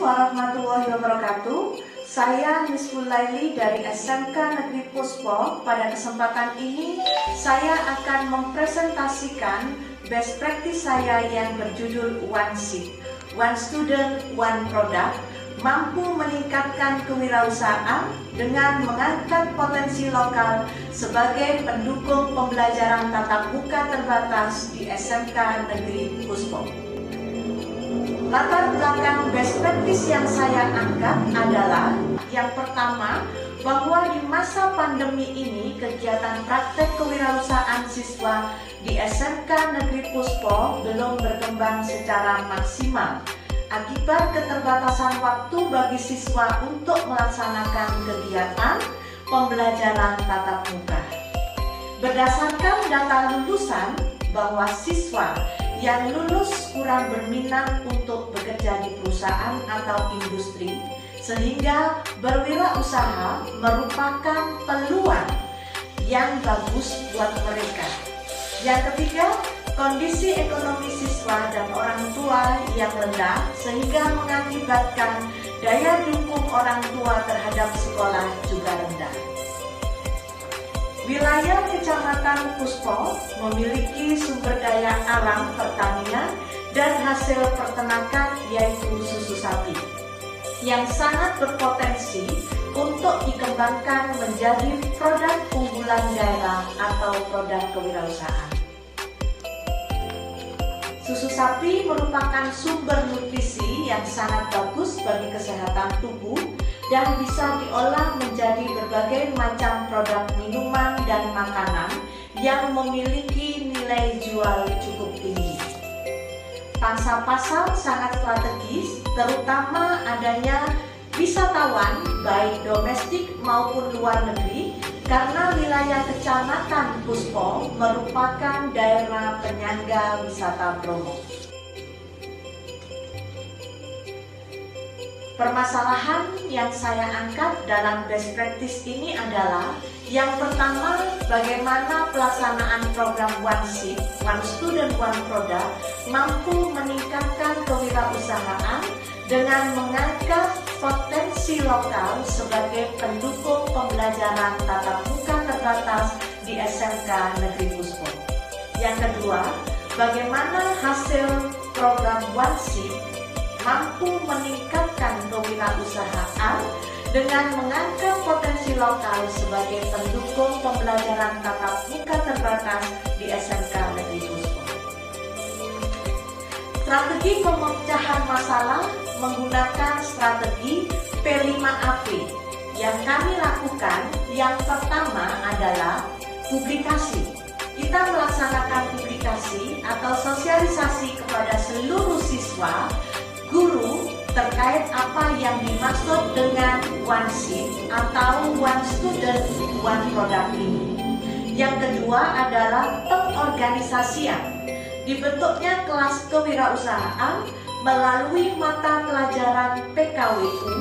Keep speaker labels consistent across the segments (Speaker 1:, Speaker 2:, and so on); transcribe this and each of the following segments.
Speaker 1: warahmatullahi wabarakatuh. Saya Miss Hulaili dari SMK Negeri Puspo. Pada kesempatan ini saya akan mempresentasikan best practice saya yang berjudul One Seat, One Student, One Product, mampu meningkatkan kewirausahaan dengan mengangkat potensi lokal sebagai pendukung pembelajaran tatap muka terbatas di SMK Negeri Puspo. Latar belakang best practice yang saya angkat adalah yang pertama, bahwa di masa pandemi ini kegiatan praktek kewirausahaan siswa di SMK Negeri Puspo belum berkembang secara maksimal akibat keterbatasan waktu bagi siswa untuk melaksanakan kegiatan pembelajaran tatap muka. Berdasarkan data lulusan bahwa siswa yang lulus kurang berminat untuk bekerja di perusahaan atau industri, sehingga berwirausaha merupakan peluang yang bagus buat mereka. Yang ketiga, kondisi ekonomi siswa dan orang tua yang rendah sehingga mengakibatkan daya dukung orang tua terhadap sekolah juga rendah. Wilayah Kecamatan Puspo memiliki sumber daya alam pertanian dan hasil peternakan yaitu susu sapi yang sangat berpotensi untuk dikembangkan menjadi produk unggulan daerah atau produk kewirausahaan. Susu sapi merupakan sumber nutrisi yang sangat bagus bagi kesehatan tubuh dan bisa diolah menjadi berbagai macam produk minuman dan makanan yang memiliki nilai jual cukup tinggi. Pangsa pasar sangat strategis, terutama adanya wisatawan baik domestik maupun luar negeri, karena wilayah Kecamatan Puspo merupakan daerah penyangga wisata Bromo. Permasalahan yang saya angkat dalam best practice ini adalah yang pertama, bagaimana pelaksanaan program One Seat, One Student, One Product mampu meningkatkan kewirausahaan dengan mengangkat potensi lokal sebagai pendukung pembelajaran tatap muka terbatas di SMK Negeri Puspo. Yang kedua, bagaimana hasil program One Seat mampu meningkatkan kewirausahaan dengan mengangkat potensi lokal sebagai pendukung pembelajaran tatap muka terbatas di SMK Negeri Puspo. Strategi pemecahan masalah menggunakan strategi P5AP yang kami lakukan. Yang pertama adalah publikasi. Kita melaksanakan publikasi atau sosialisasi kepada seluruh siswa, guru terkait apa yang dimaksud dengan One Seat atau One Student, One Product ini. Yang kedua adalah pengorganisasian. Dibentuknya kelas kewirausahaan melalui mata pelajaran PKWU,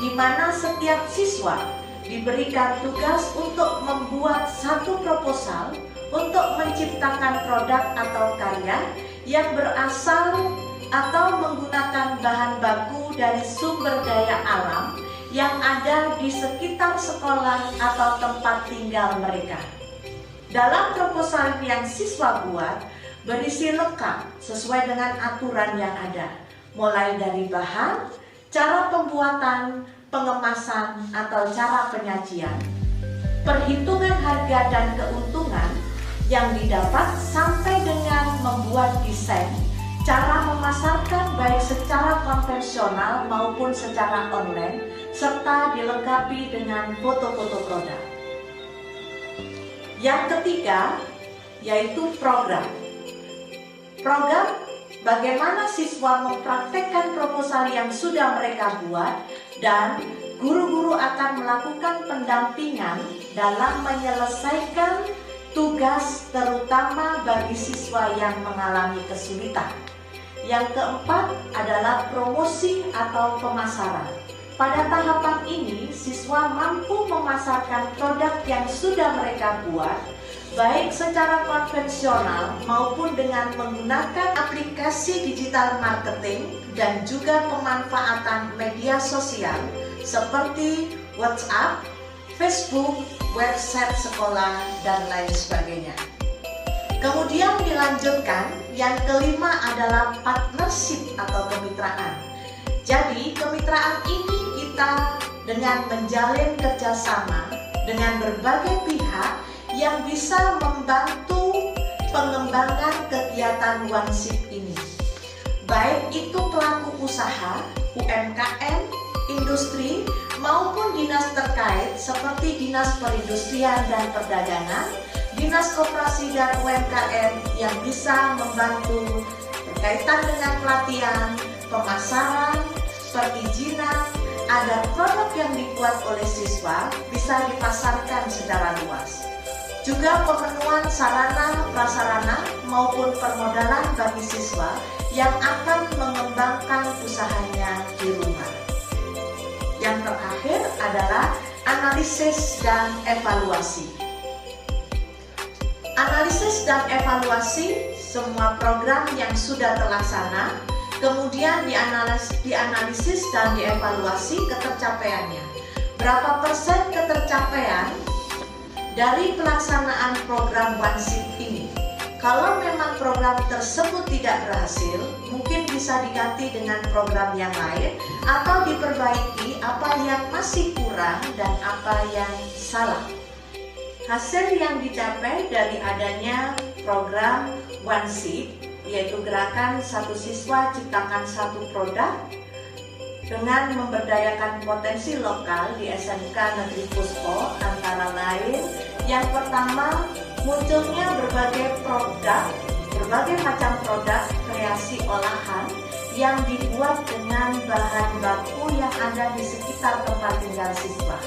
Speaker 1: di mana setiap siswa diberikan tugas untuk membuat satu proposal untuk menciptakan produk atau karya yang berasal atau menggunakan bahan baku dari sumber daya alam yang ada di sekitar sekolah atau tempat tinggal mereka. Dalam proposal yang siswa buat, berisi lengkap sesuai dengan aturan yang ada, mulai dari bahan, cara pembuatan, pengemasan atau cara penyajian, perhitungan harga dan keuntungan yang didapat sampai dengan membuat desain, cara memasarkan baik secara konvensional maupun secara online, serta dilengkapi dengan foto-foto produk. Yang ketiga, yaitu program. Program bagaimana siswa mempraktekkan proposal yang sudah mereka buat, dan guru-guru akan melakukan pendampingan dalam menyelesaikan tugas terutama bagi siswa yang mengalami kesulitan. Yang keempat adalah promosi atau pemasaran. Pada tahapan ini, siswa mampu memasarkan produk yang sudah mereka buat baik secara konvensional maupun dengan menggunakan aplikasi digital marketing dan juga pemanfaatan media sosial seperti WhatsApp, Facebook, website sekolah, dan lain sebagainya. Kemudian dilanjutkan, yang kelima adalah partnership atau kemitraan. Jadi kemitraan ini kita dengan menjalin kerjasama dengan berbagai pihak yang bisa membantu pengembangan kegiatan OneShip ini. Baik itu pelaku usaha, UMKM, industri, maupun dinas terkait seperti Dinas Perindustrian dan Perdagangan, Dinas Koperasi dan UMKM yang bisa membantu berkaitan dengan pelatihan, pemasaran, perizinan, agar produk yang dibuat oleh siswa bisa dipasarkan secara luas. Juga pemenuhan sarana prasarana maupun permodalan bagi siswa yang akan mengembangkan usahanya di rumah. Yang terakhir adalah analisis dan evaluasi. Analisis dan evaluasi semua program yang sudah terlaksana, kemudian dianalisis dan dievaluasi ketercapaiannya. Berapa persen ketercapaian dari pelaksanaan program OneShip ini? Kalau memang program tersebut tidak berhasil, mungkin bisa diganti dengan program yang lain atau diperbaiki apa yang masih kurang dan apa yang salah. Hasil yang dicapai dari adanya program OneShip yaitu gerakan satu siswa ciptakan satu produk dengan memberdayakan potensi lokal di SMK Negeri Puspo, antara lain yang pertama, munculnya berbagai macam produk kreasi olahan yang dibuat dengan bahan baku yang ada di sekitar tempat tinggal siswa.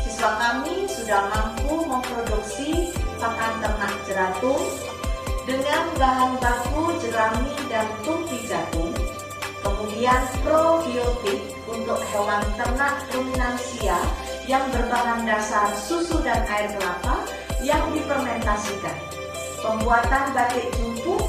Speaker 1: Siswa kami sudah mampu memproduksi pakan ternak jeratung dengan bahan baku jerami dan tumpi jagung, kemudian probiotik untuk hewan ternak ruminansia yang berbahan dasar susu dan air kelapa yang difermentasikan, pembuatan batik jumpuk,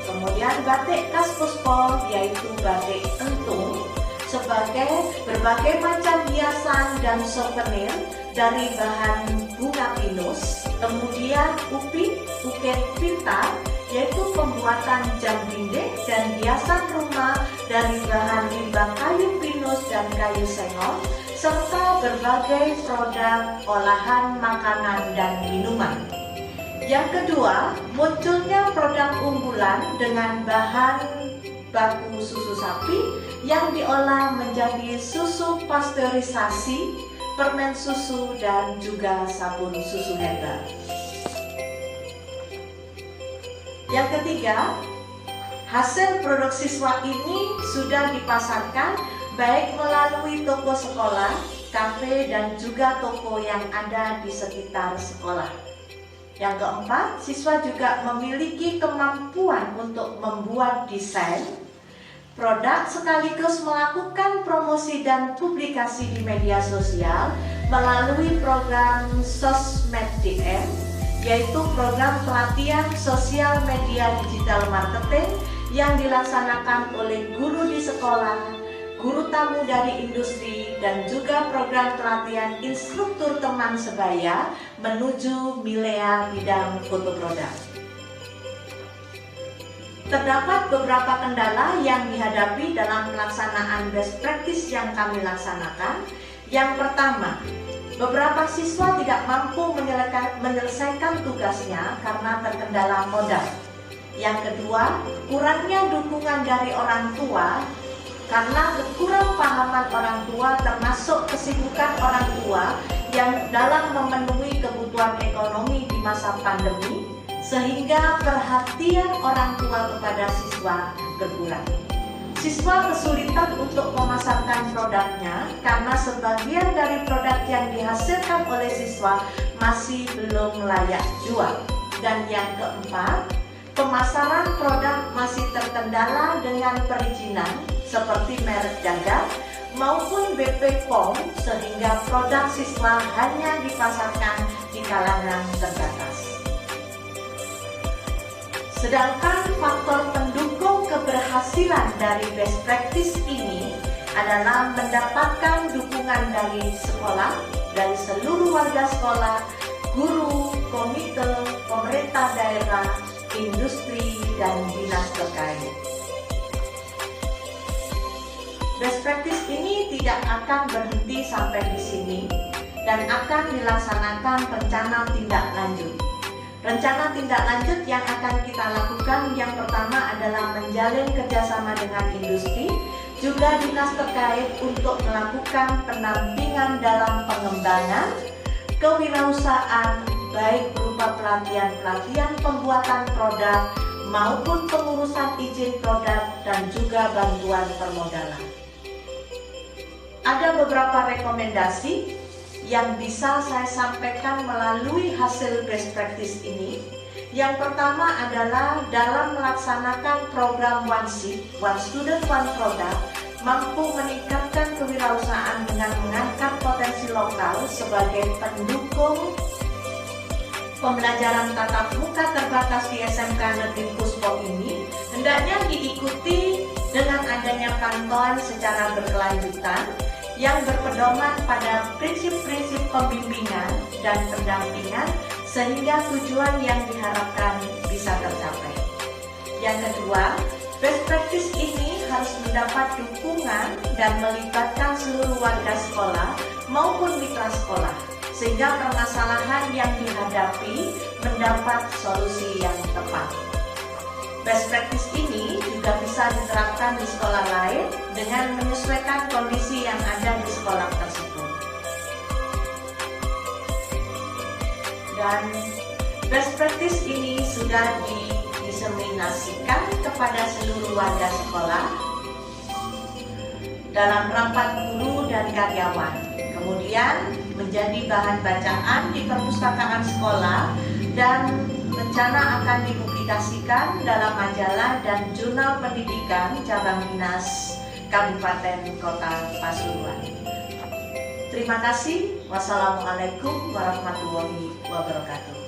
Speaker 1: kemudian batik khas Puspo yaitu batik entung, sebagai berbagai macam hiasan dan souvenir dari bahan bunga pinus, kemudian upin, uket pintar, yaitu pembuatan jam dinding dan hiasan rumah dari bahan limbah kayu pinus dan kayu sengon, serta berbagai produk olahan makanan dan minuman. Yang kedua, munculnya produk unggulan dengan bahan baku susu sapi yang diolah menjadi susu pasteurisasi, permen susu, dan juga sabun susu herbal. Yang ketiga, hasil produk siswa ini sudah dipasarkan baik melalui toko sekolah, kafe, dan juga toko yang ada di sekitar sekolah. Yang keempat, siswa juga memiliki kemampuan untuk membuat desain produk sekaligus melakukan promosi dan publikasi di media sosial melalui program Sosmed DM, yaitu program pelatihan sosial media digital marketing yang dilaksanakan oleh guru di sekolah, guru tamu dari industri, dan juga program pelatihan instruktur teman sebaya menuju Milea bidang foto produk. Terdapat beberapa kendala yang dihadapi dalam pelaksanaan best practice yang kami laksanakan. Yang pertama, beberapa siswa tidak mampu menyelesaikan tugasnya karena terkendala modal. Yang kedua, kurangnya dukungan dari orang tua karena kurang pahaman orang tua, termasuk kesibukan orang tua yang dalam memenuhi kebutuhan ekonomi di masa pandemi, sehingga perhatian orang tua kepada siswa berkurang. Siswa kesulitan untuk memasarkan produknya karena sebagian dari produk yang dihasilkan oleh siswa masih belum layak jual. Dan yang keempat, pemasaran produk masih terkendala dengan perizinan seperti merek dagang maupun BP POM, sehingga produk siswa hanya dipasarkan di kalangan terbatas. Sedangkan faktor pendukung keberhasilan dari best practice ini adalah mendapatkan dukungan dari sekolah, dari seluruh warga sekolah, guru, komite, pemerintah daerah, industri, dan dinas terkait. Best practice ini tidak akan berhenti sampai di sini dan akan dilaksanakan rencana tindak lanjut. Rencana tindak lanjut yang akan kita lakukan yang pertama adalah menjalin kerjasama dengan industri, juga dinas terkait untuk melakukan pendampingan dalam pengembangan kewirausahaan, baik berupa pelatihan-pelatihan pembuatan produk maupun pengurusan izin produk dan juga bantuan permodalan. Ada beberapa rekomendasi yang bisa saya sampaikan melalui hasil best practice ini. Yang pertama adalah dalam melaksanakan program One Seat, One Student, One Product, mampu meningkatkan kewirausahaan dengan mengangkat potensi lokal sebagai pendukung pembelajaran tatap muka terbatas di SMK Negeri Puspo ini hendaknya diikuti dengan adanya pantauan secara berkelanjutan yang berpedoman pada prinsip-prinsip pembimbingan dan pendampingan sehingga tujuan yang diharapkan bisa tercapai. Yang kedua, best practice ini harus mendapat dukungan dan melibatkan seluruh warga sekolah maupun mitra sekolah sehingga permasalahan yang dihadapi mendapat solusi yang tepat. Best practice ini juga bisa diterapkan di sekolah lain dengan menyesuaikan kondisi yang ada di sekolah tersebut. Dan best practice ini sudah diseminasikan kepada seluruh warga sekolah dalam rapat guru dan karyawan. Kemudian menjadi bahan bacaan di perpustakaan sekolah dan rencana akan dipublikasikan dalam majalah dan jurnal pendidikan cabang dinas Kabupaten Kota Pasuruan. Terima kasih. Wassalamualaikum warahmatullahi wabarakatuh.